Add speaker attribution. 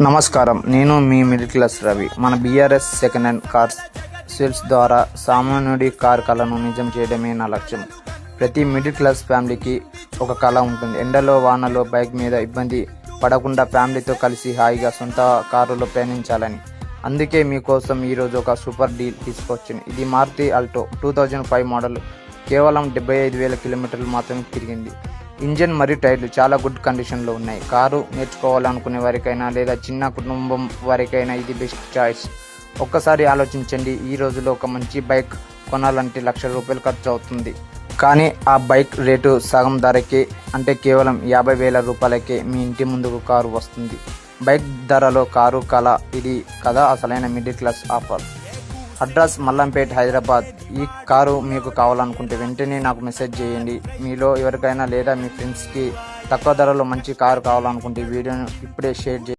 Speaker 1: నమస్కారం, నేను మీ middle class Ravi. మన BRS second hand cars sales ద్వారా సామాన్యుడి కార్ కళను నిజం చేయడమే నా లక్ష్యం. ప్రతి మిడిల్ క్లాస్ ఫ్యామిలీకి ఒక కళ ఉంటుంది. ఎండలో వానలో బైక్ మీద ఇబ్బంది పడకుండా ఫ్యామిలీతో కలిసి హాయిగా సొంత కారులో ప్రయాణించాలని. అందుకే మీకోసం ఈరోజు ఒక సూపర్ డీల్ తీసుకొచ్చాను. ఇది మారుతి ఆల్టో 2005 మోడల్. కేవలం 75,000 కిలోమీటర్లు మాత్రమే తిరిగింది. ఇంజన్ మరియు టైర్లు చాలా గుడ్ కండిషన్లో ఉన్నాయి. కారు నేర్చుకోవాలనుకునే వారికైనా లేదా చిన్న కుటుంబం వారికైనా ఇది బెస్ట్ చాయిస్. ఒక్కసారి ఆలోచించండి, ఈ రోజులో ఒక మంచి బైక్ కొనాలంటే ₹1,00,000 ఖర్చు అవుతుంది. కానీ ఆ బైక్ రేటు సగం ధరకే, అంటే కేవలం ₹50,000కే మీ ఇంటి ముందుకు కారు వస్తుంది. బైక్ ధరలో కారు కళ, ఇది కదా అసలైన middle class offer. Address Mallampet, Hyderabad. ఈ కారు మీకు కావాలనుకుంటే వెంటనే నాకు మెసేజ్ చేయండి. మీలో ఎవరికైనా లేదా మీ ఫ్రెండ్స్కి తక్కువ ధరలో మంచి కారు కావాలనుకుంటే ఈ వీడియోను ఇప్పుడే షేర్ చేయండి.